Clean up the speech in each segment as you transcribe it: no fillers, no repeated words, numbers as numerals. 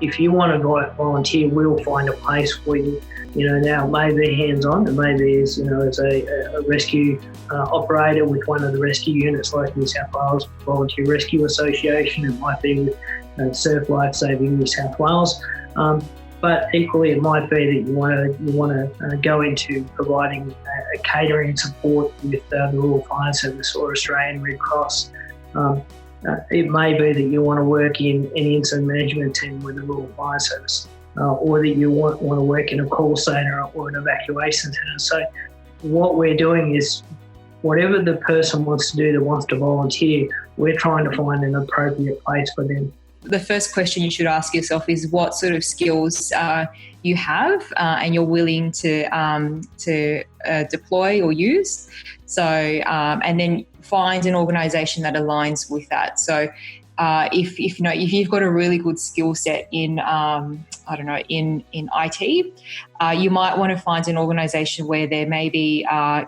if you want to volunteer, we'll find a place for you. Now it may be hands-on, it may be as a rescue operator with one of the rescue units like New South Wales Volunteer Rescue Association. It might be with Surf Lifesaving New South Wales. But equally, it might be that you want to go into providing a catering support with the Rural Fire Service or Australian Red Cross. It may be that you want to work in an incident management team with the Rural Fire Service, or that you want to work in a call centre or an evacuation centre. So what we're doing is whatever the person wants to do that wants to volunteer, we're trying to find an appropriate place for them. The first question you should ask yourself is what sort of skills you have and you're willing to deploy or use. So, and then find an organisation that aligns with that. So, if you've got a really good skill set in in IT, you might want to find an organisation where there may be a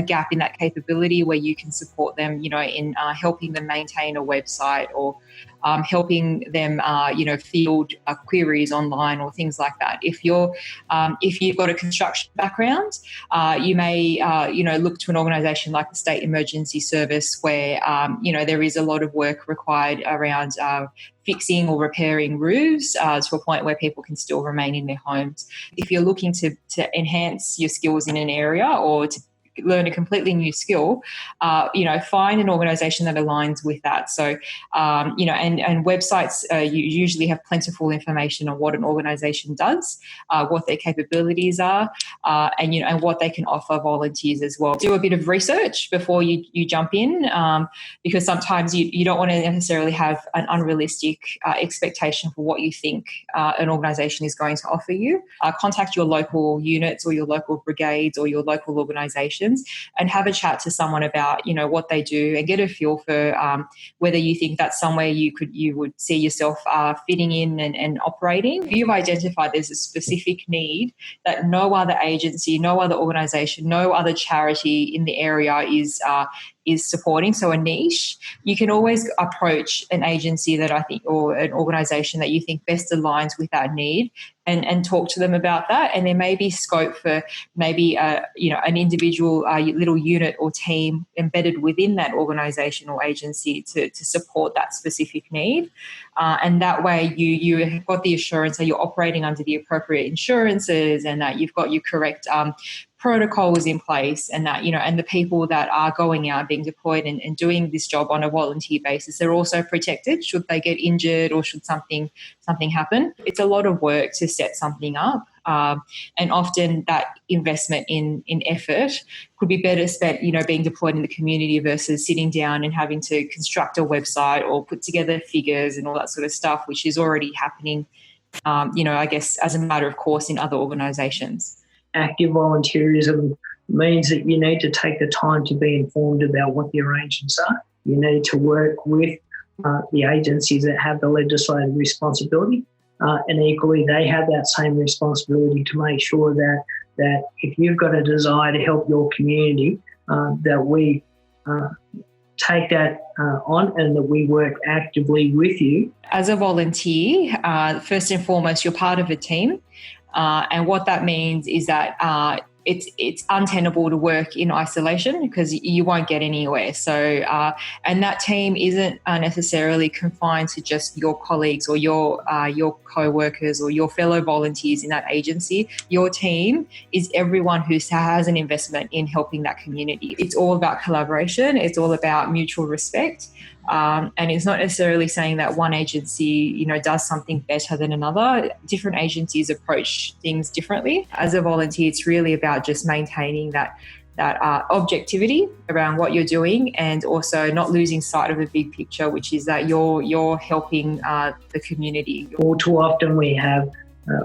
gap in that capability where you can support them, in helping them maintain a website or helping them, field queries online or things like that. If you've got a construction background, you may, look to an organisation like the State Emergency Service where, there is a lot of work required around fixing or repairing roofs to a point where people can still remain in their homes. If you're looking to enhance your skills in an area or to learn a completely new skill, find an organisation that aligns with that. So, and websites you usually have plentiful information on what an organisation does, what their capabilities are, and what they can offer volunteers as well. Do a bit of research before you jump in, because sometimes you don't want to necessarily have an unrealistic expectation for what you think an organisation is going to offer you. Contact your local units or your local brigades or your local organisation and have a chat to someone about, what they do and get a feel for whether you think that's somewhere you would see yourself fitting in and operating. If you've identified there's a specific need that no other agency, no other organisation, no other charity in the area is supporting, so a niche, you can always approach an agency that I think or an organisation that you think best aligns with that need and talk to them about that. And there may be scope for maybe an individual little unit or team embedded within that organisation or agency to support that specific need. And that way you have got the assurance that you're operating under the appropriate insurances and that you've got your correct protocols in place, and that and the people that are going out being deployed and doing this job on a volunteer basis, they're also protected should they get injured or should something happen. It's a lot of work to set something up, and often that investment in effort could be better spent being deployed in the community versus sitting down and having to construct a website or put together figures and all that sort of stuff, which is already happening I guess as a matter of course in other organisations. Active volunteerism means that you need to take the time to be informed about what the arrangements are. You need to work with the agencies that have the legislative responsibility, and equally they have that same responsibility to make sure that if you've got a desire to help your community, that we take that on and that we work actively with you. As a volunteer, first and foremost, you're part of a team. And what that means is that it's untenable to work in isolation because you won't get anywhere. So, and that team isn't necessarily confined to just your colleagues or your co-workers or your fellow volunteers in that agency. Your team is everyone who has an investment in helping that community. It's all about collaboration. It's all about mutual respect. And it's not necessarily saying that one agency, does something better than another. Different agencies approach things differently. As a volunteer, it's really about just maintaining that objectivity around what you're doing and also not losing sight of the big picture, which is that you're helping the community. All too often we have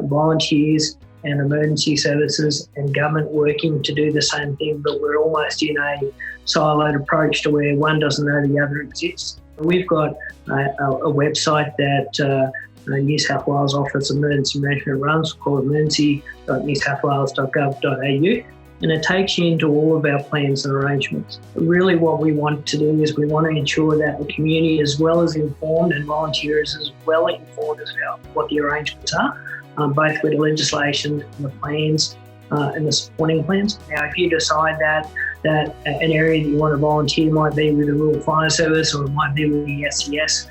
volunteers and emergency services and government working to do the same thing, but we're almost in a siloed approach to where one doesn't know the other exists. We've got a website that New South Wales Office of Emergency Management runs called emergency.newsouthwales.gov.au. and it takes you into all of our plans and arrangements. Really what we want to do is we want to ensure that the community is well as informed and volunteers as well informed as what the arrangements are, both with the legislation and the plans and the supporting plans. Now, if you decide that an area that you want to volunteer might be with the Rural Fire Service, or it might be with the SES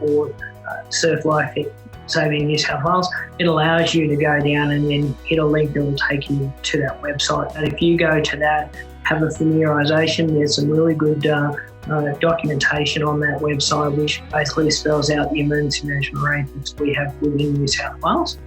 or Surf Life Saving New South Wales, it allows you to go down and then hit a link that will take you to that website. And if you go to that, have a familiarisation, there's some really good documentation on that website which basically spells out the emergency management arrangements we have within New South Wales.